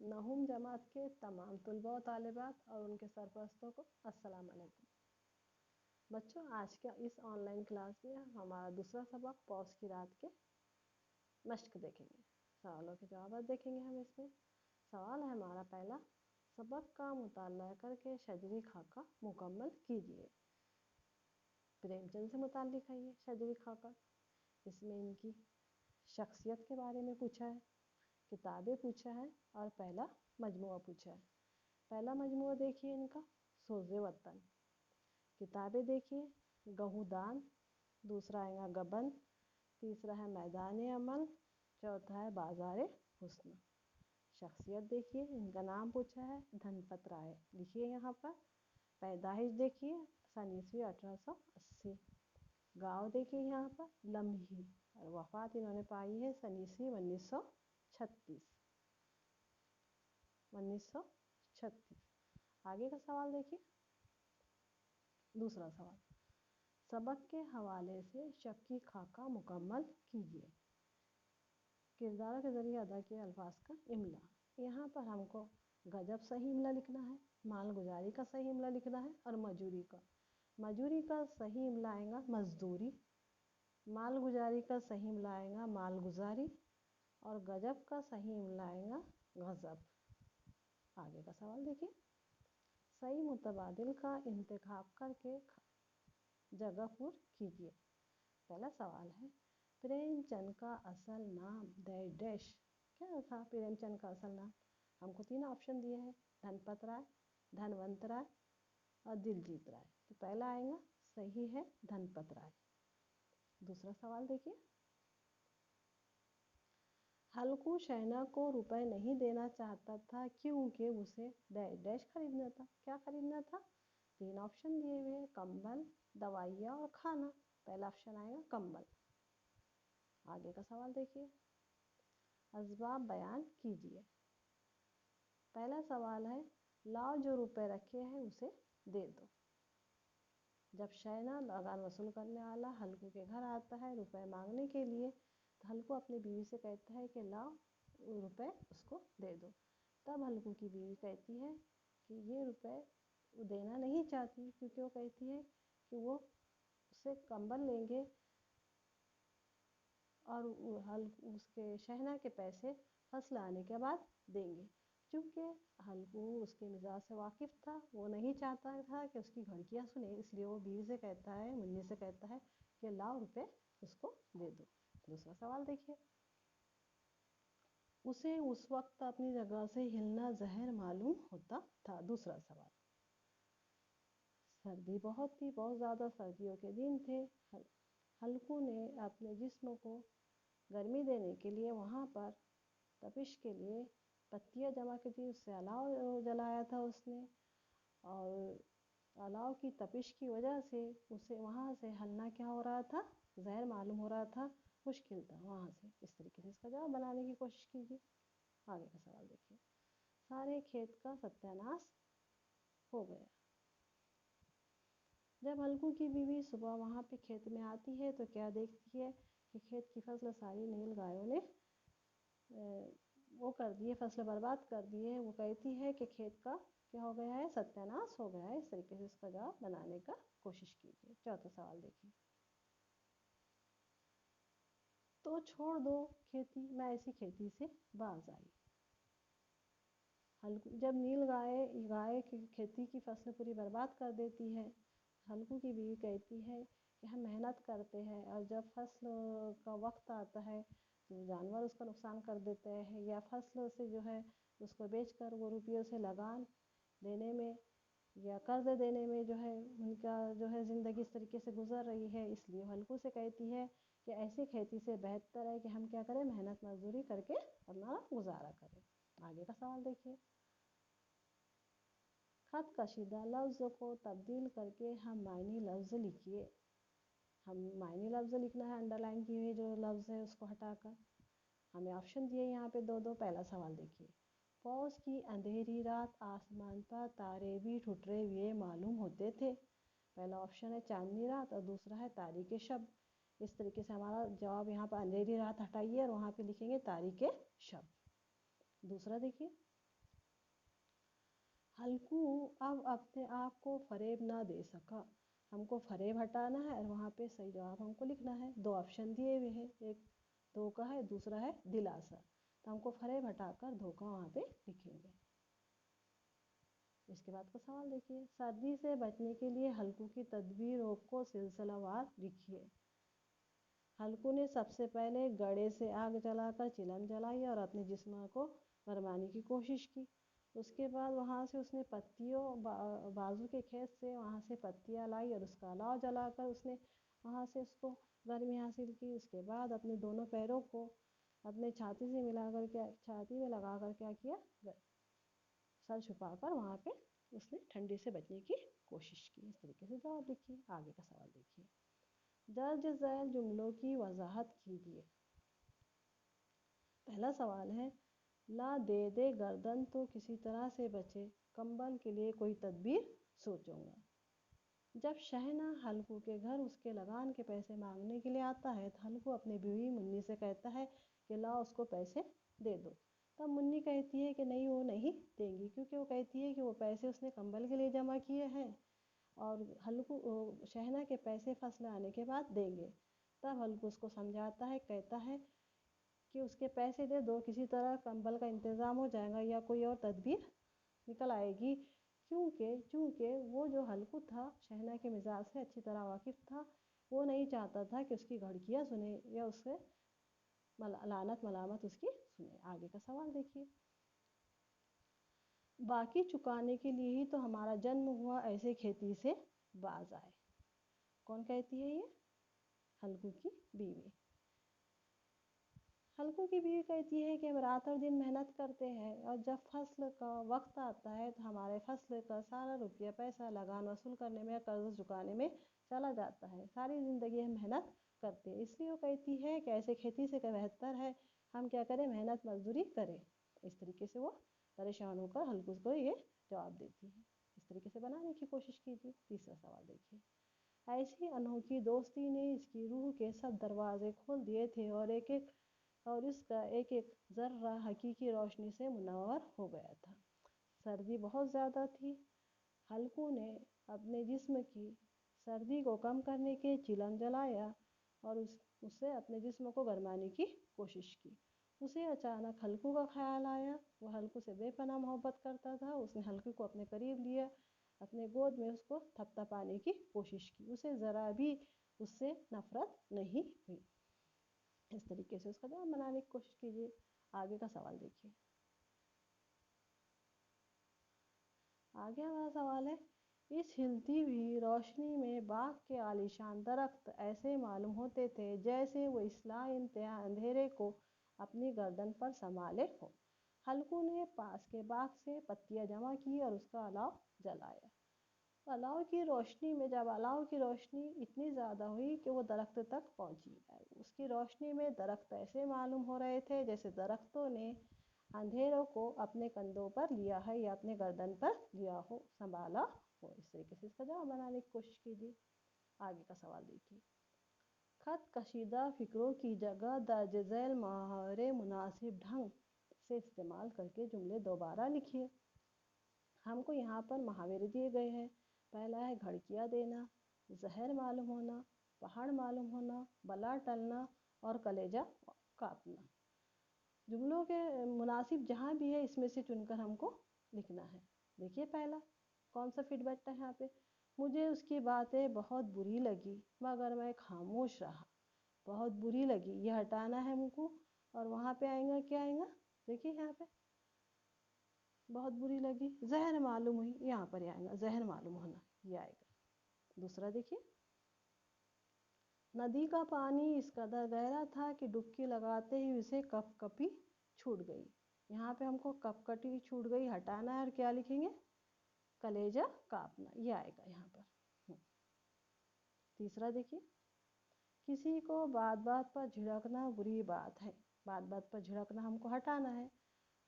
नहुम जमात के तमाम तलबा व तालिबात और उनके सरपरस्तों को अस्सलाम वालेकुम। बच्चों, आज के इस ऑनलाइन क्लास में हमारा दूसरा सबक पौष की रात के मश्क देखेंगे। सवालों के जवाब देखेंगे हम इसमें। सवाल है हमारा पहला, सबक का मुताला करके शजरी खाका मुकम्मल कीजिए। प्रेमचंद से मुताल्लिक़ है ये शजरी खाका। इसमें इनकी शख्सियत के बारे में पूछा है, किताबें पूछा है और पहला मजमुआ पूछा है। पहला मजमुआ देखिए इनका सोज़े वतन। किताबें देखिए गहूदान, दूसरा आएगा गबन, तीसरा है मैदान अमल, चौथा है बाजार हुस्न। शख्सियत देखिए इनका नाम पूछा है धनपत राय, लिखिए यहाँ पर। पैदाइश देखिए सन ईस्वी 1880। गाँव देखिए यहाँ पर लम्ही और वफ़ात इन्होंने पाई है सन ईस्वी 1936। आगे का सवाल देखिए। दूसरा सवाल, सबक के हवाले से शक्की खाका मुकम्मल कीजिए। किरदारों के ज़रिए अदा किए अल्फाज का इमला। यहाँ पर हमको गजब सही इमला लिखना है, मालगुजारी का सही इमला लिखना है और मजूरी का। मजूरी का सही इमला आएगा मजदूरी, मालगुजारी का सही इमला आएगा मालगुजारी और गजब का सही इमला आएगा गज़ब। आगे का सवाल देखिए। सही मुतबादिल का इंतखाब करके जगह पुर कीजिए। पहला सवाल है, प्रेमचंद का असल नाम डैश क्या था? प्रेमचंद का असल नाम हमको 3 ऑप्शन दिए हैं, धनपत राय, धनवंत राय और दिलजीत राय। तो पहला आएगा सही है धनपत राय। दूसरा सवाल देखिए। हल्कू शहना को रुपए नहीं देना चाहता था क्योंकि उसे डैश खरीदना था। क्या खरीदना था? 3 ऑप्शन दिए हुए हैं, कंबल, दवाइयाँ और खाना। पहला ऑप्शन आएगा कंबल। आगे का सवाल देखिए। असबाब बयान कीजिए। पहला सवाल है, लाओ जो रुपए रखे हैं उसे दे दो। जब शहना लगान वसूल करने वाला हल्कू के घर आता है रुपए मांगने के लिए, तो हल्कू अपनी बीवी से कहता है कि लाओ रुपए उसको दे दो। तब हल्कू की बीवी कहती है कि ये रुपए वो देना नहीं चाहती, क्योंकि वो कहती है कि वो उससे कंबल लेंगे और उसके शहना के पैसे फसल आने के बाद देंगे। चूँकि हल्कू उसके मिजाज से वाकिफ़ था, वो नहीं चाहता था कि उसकी घड़कियाँ सुने, इसलिए वो बीवी से कहता है, मुन्नी से कहता है कि लाओ रुपए उसको दे दो। दूसरा सवाल देखिए। उसे उस वक्त अपनी जगह से हिलना जहर मालूम होता था। दूसरा सवाल, सर्दी बहुत थी, बहुत ज़्यादा सर्दियों के दिन थे। हल्कू ने अपने जिस्म को गर्मी देने के लिए वहाँ पर तपिश के लिए पत्तियाँ जमा की थी, उससे अलाव जलाया था उसने, और अलाव की तपिश की वजह से उसे वहाँ से हलना क्या हो रहा था? जहर मालूम हो रहा था, मुश्किल था वहाँ से। इस तरीके से इसका जवाब बनाने की कोशिश कीजिए। आगे का सवाल देखिए। सारे खेत का सत्यानाश हो गया। जब हल्कू की बीवी सुबह वहाँ पे खेत में आती है तो क्या देखती है कि खेत की फसल सारी नील गायों ने वो कर दिए, फसल बर्बाद कर दिए। वो कहती है कि खेत का क्या हो गया है? सत्यानाश हो गया है। इस तरीके से इसका जवाब बनाने का कोशिश कीजिए। चौथा सवाल देखिए। तो छोड़ दो खेती, मैं ऐसी खेती से बाज आई। हल्कू जब नील गाय की खेती की फसल पूरी बर्बाद कर देती है, हल्कू की बीवी कहती है कि हम मेहनत करते हैं और जब फसल का वक्त आता है तो जानवर उसका नुकसान कर देते हैं, या फसल से जो है उसको बेचकर वो रुपयों से लगान देने में या कर्ज देने में जो है उनका जो है ज़िंदगी इस तरीके से गुजर रही है। इसलिए हल्कू से कहती है कि ऐसी खेती से बेहतर है कि हम क्या करें? मेहनत मजदूरी करके अपना गुजारा करें। आगे का सवाल देखिए। खत कशीदा लफ्ज़ को तब्दील करके हम मायनी लफ्ज़ लिखिए। हम मायनी लफ्ज़ लिखना है, अंडरलाइन किए हुए जो लफ्ज़ है उसको हटाकर। हमें ऑप्शन दिए यहाँ पे दो। पहला सवाल देखिए। पौष की अंधेरी रात आसमान पर तारे भी ठुठरे हुए मालूम होते थे। पहला ऑप्शन है चांदनी रात और दूसरा है तारीके शब। इस तरीके से हमारा जवाब यहाँ पर अंधेरी रात हटाइए और वहाँ पे लिखेंगे तारीके शब। दूसरा देखिए। हल्कू अब अपने आप को फरेब ना दे सका। हमको फरेब हटाना है और वहाँ पे सही जवाब हमको लिखना है। 2 ऑप्शन दिए हुए हैं, एक धोखा है, दूसरा है दिलासा। तो हमको फरेब हटाकर धोखा वहाँ पे लिखेंगे। इसके बाद का सवाल देखिए, सर्दी से बचने के लिए हल्कू की तदबीरों को सिलसिलावार लिखिए। हल्कू ने सबसे पहले गड़े से आग जलाकर चिलम जलाई और अपने जिस्म को गरमाने की कोशिश की। उसके बाद वहाँ से उसने पत्तियों बाजू के खेत से वहाँ से पत्तियाँ लाई और उसका अलाव जलाकर उसने वहाँ से उसको गर्मी हासिल की। उसके बाद अपने दोनों पैरों को अपने छाती से मिलाकर छाती में लगाकर क्या किया, सर छुपाकर वहाँ पे उसने ठंडी से बचने की कोशिश की। इस तरीके से जवाब लिखिए। आगे का सवाल देखिए, दर्ज झैल जुमलों की वजाहत कीजिए। पहला सवाल है, ला दे दे गर्दन तो किसी तरह से बचे, कंबल के लिए कोई तदबीर सोचूंगा। जब शहना हल्कू के घर उसके लगान के पैसे मांगने के लिए आता है तो हल्कू अपनी बीवी मुन्नी से कहता है कि ला उसको पैसे दे दो। तब मुन्नी कहती है कि नहीं, वो नहीं देंगी, क्योंकि वो कहती है कि वो पैसे उसने कंबल के लिए जमा किए हैं और हल्कू शहना के पैसे फसल आने के बाद देंगे। तब हल्कू उसको समझाता है, कहता है कि उसके पैसे दे दो, किसी तरह कंबल का इंतज़ाम हो जाएगा या कोई और तदबीर निकल आएगी। क्योंकि वो जो हल्कू था शहना के मिजाज से अच्छी तरह वाकिफ था। वो नहीं चाहता था कि उसकी घड़कियाँ सुने या उससे लानत मलामत उसकी सुने। आगे का सवाल देखिए, बाकी चुकाने के लिए ही तो हमारा जन्म हुआ, ऐसे खेती से बाज आए। कौन कहती है ये? हल्कू की बीवी। हल्कू की बीवी कहती है कि हम रात और दिन मेहनत करते हैं और जब फसल का वक्त आता है तो हमारे फसल का सारा रुपया पैसा लगान वसूल करने में, कर्ज चुकाने में चला जाता है। सारी ज़िंदगी हम मेहनत करते हैं, इसलिए वो कहती है कि ऐसे खेती से बेहतर है हम क्या करें, मेहनत मजदूरी करें। इस तरीके से वो परेशान होकर हल्कू को ये जवाब देती है। इस तरीके से बनाने की कोशिश कीजिए। तीसरा सवाल देखिए, ऐसी अनोखी दोस्ती ने इसकी रूह के सब दरवाजे खोल दिए थे और इसका एक एक जर्रा हकीकी रोशनी से मुनव्वर हो गया था। सर्दी बहुत ज़्यादा थी। हल्कू ने अपने जिस्म की सर्दी को कम करने के चिलम जलाया और उससे अपने जिस्म को गरमाने की कोशिश की। उसे अचानक हल्कू का ख्याल आया। वो हल्कू से बेपनाह मोहब्बत करता था। उसने हल्कू को अपने करीब लिया, अपने गोद में उसको थपथपाने की कोशिश की। उसे ज़रा भी उससे नफरत नहीं हुई। इस तरीके से उसका जवाब बनाने की कोशिश कीजिए। आगे का सवाल देखिए। आगे हमारा सवाल है, इस हिलती हुई रोशनी में बाग के आलीशान दरख्त ऐसे मालूम होते थे जैसे वो इस्लाह इंतहा अंधेरे को अपनी गर्दन पर संभाले हो। हल्कू ने पास के बाग से पत्तियां जमा की और उसका अलाव जलाया। अलाव की रोशनी में जब अलाव की रोशनी इतनी ज़्यादा हुई कि वो दरख्त तक पहुंची, उसकी रोशनी में दरख्त ऐसे मालूम हो रहे थे जैसे दरख्तों ने अंधेरों को अपने कंधों पर लिया है या अपने गर्दन पर लिया हो, संभाला हो। इस तरीके से इसका जवाब बनाने की कोशिश कीजिए। आगे का सवाल देखिए, खत कशीदा फिक्रों की जगह दर्ज झैल मुहावरे मुनासिब ढंग से इस्तेमाल करके जुमले दोबारा लिखिए। हमको यहाँ पर मुहावरे दिए गए हैं। पहला है घड़कियाँ देना, जहर मालूम होना, पहाड़ मालूम होना, बला टलना और कलेजा काटना। जुमलों के मुनासिब जहाँ भी है इसमें से चुनकर हमको लिखना है। देखिए पहला कौन सा फिट बैठता है यहाँ पे, मुझे उसकी बातें बहुत बुरी लगी मगर मैं खामोश रहा। बहुत बुरी लगी, ये हटाना है हमको और वहाँ पे आएगा, क्या आएगा, देखिए यहाँ पे बहुत बुरी लगी, जहर मालूम हुई, यहाँ पर आएगा जहर मालूम होना, ये आएगा। दूसरा देखिए, नदी का पानी इस कदर गहरा था कि डुबकी लगाते ही उसे कपकपी छूट गई। यहाँ पे हमको कपकटी छूट गई हटाना है और क्या लिखेंगे, कलेजा कापना, ये आएगा यहाँ पर। तीसरा देखिए, किसी को बात बात पर झिड़कना बुरी बात है। बात बात पर झिड़कना हमको हटाना है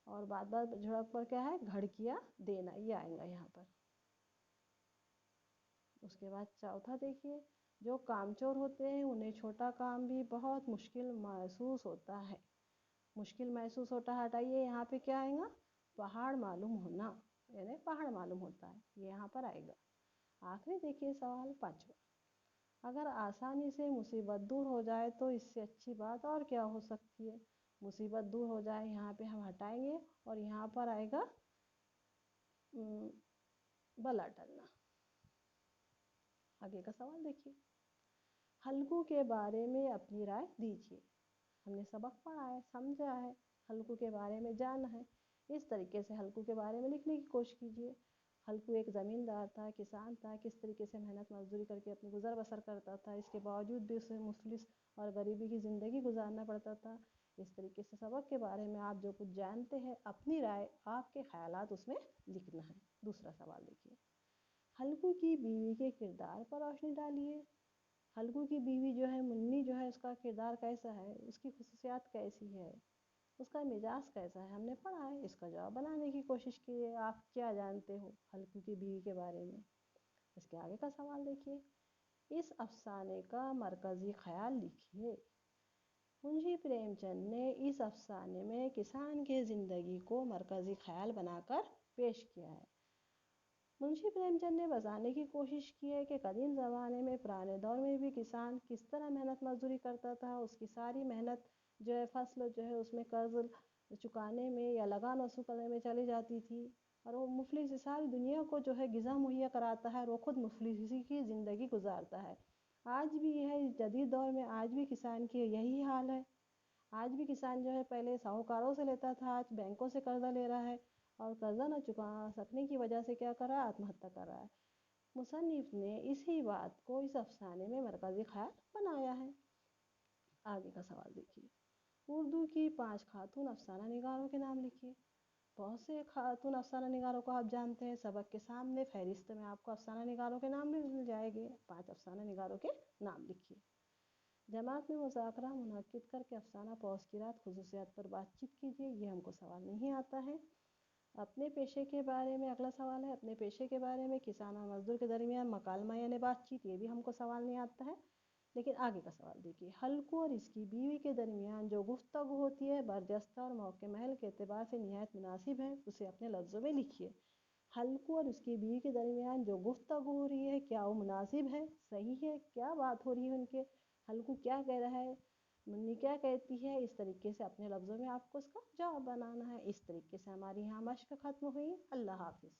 और बात बात पर झिड़क पर क्या है, घड़कियाँ देना, ये आएगा यहाँ पर। उसके बाद चौथा देखिए, जो कामचोर होते हैं उन्हें छोटा काम भी बहुत मुश्किल महसूस होता है। मुश्किल महसूस होता है, हटाइए, यहाँ पे क्या आएगा, पहाड़ मालूम होना। यानी पहाड़ मालूम होता है, ये यहाँ पर आएगा। आखिरी देखिए सवाल 5वां, अगर आसानी से मुसीबत दूर हो जाए तो इससे अच्छी बात और क्या हो सकती है। मुसीबत दूर हो जाए, यहाँ पे हम हटाएंगे और यहाँ पर आएगा बला टलना। आगे का सवाल देखिए, हल्कू के बारे में अपनी राय दीजिए। हमने सबक पढ़ा है, समझा है, हल्कू के बारे में जाना है। इस तरीके से हल्कू के बारे में लिखने की कोशिश कीजिए। हल्कू एक ज़मींदार था, किसान था, किस तरीके से मेहनत मजदूरी करके अपनी गुजर बसर करता था, इसके बावजूद भी उसे मुफलिस और गरीबी की ज़िंदगी गुजारना पड़ता था। इस तरीके से सबक के बारे में आप जो कुछ जानते हैं, अपनी राय, आपके ख्यालात उसमें लिखना है। दूसरा सवाल देखिए, हल्कू की बीवी के किरदार पर रोशनी डालिए। हल्कू की बीवी जो है मुन्नी जो है, उसका किरदार कैसा है, उसकी खुसूसियात कैसी है, उसका मिजाज कैसा है, हमने पढ़ा है। इसका जवाब बनाने की कोशिश कीजिए, आप क्या जानते हो हल्कू की बीवी के बारे में। इसके आगे का सवाल देखिए, इस अफसाने का मरकजी ख्याल लिखिए। मुंशी प्रेमचंद ने इस अफसाने में किसान के ज़िंदगी को मरकजी ख्याल बनाकर पेश किया है। मुंशी प्रेमचंद ने बताने की कोशिश की है कि कदीम ज़माने में, पुराने दौर में भी किसान किस तरह मेहनत मजदूरी करता था। उसकी सारी मेहनत जो है, फसल जो है, उसमें कर्ज चुकाने में या लगान वसूल करने में चली जाती थी। और वो मुफलिस सारी दुनिया को जो है ग़िज़ा मुहैया कराता है, और वो खुद मुफलिसी की ज़िंदगी गुजारता है। आज भी यह है, जदीद दौर में आज भी किसान की यही हाल है। आज भी किसान जो है, पहले साहूकारों से लेता था, आज बैंकों से कर्जा ले रहा है, और कर्जा न चुका सकने की वजह से क्या कर रहा है, आत्महत्या कर रहा है। मुसन्निफ ने इसी बात को इस अफसाने में मरकजी ख्याल बनाया है। आगे का सवाल देखिए, उर्दू की 5 खातून अफसाना निगारों के नाम लिखिए। बहुत से खातून अफसाना निगारों को आप जानते हैं, सबक के सामने फहरिस्त में आपको अफसाना निगारों के नाम मिल जाएंगे। 5 अफसाना निगारों के नाम लिखिए। जमात में मुज़ाकरा मुनक्किद करके अफसाना पौस की रात खुसूसियात पर बातचीत कीजिए। ये हमको सवाल नहीं आता है। अपने पेशे के बारे में अगला सवाल है, अपने पेशे के बारे में किसान और मजदूर के दरमियान मकालमा यानी बातचीत, ये भी हमको सवाल नहीं आता है। लेकिन आगे का सवाल देखिए, हल्कू और इसकी बीवी के दरमियान जो गुफ्तगू होती है, बरजस्ता और मौके महल के एतबार से निहायत मुनासिब है, उसे अपने लफ्ज़ों में लिखिए। हल्कू और उसकी बीवी के दरमियान जो गुफ्तगू हो रही है, क्या वो मुनासिब है, सही है, क्या बात हो रही है उनके, हल्कू क्या कह रहा है, मुन्नी क्या कहती है। इस तरीके से अपने लफ्ज़ों में आपको उसका जवाब बनाना है। इस तरीके से हमारी यहाँ मश्क ख़त्म हुई। अल्लाह हाफिज़।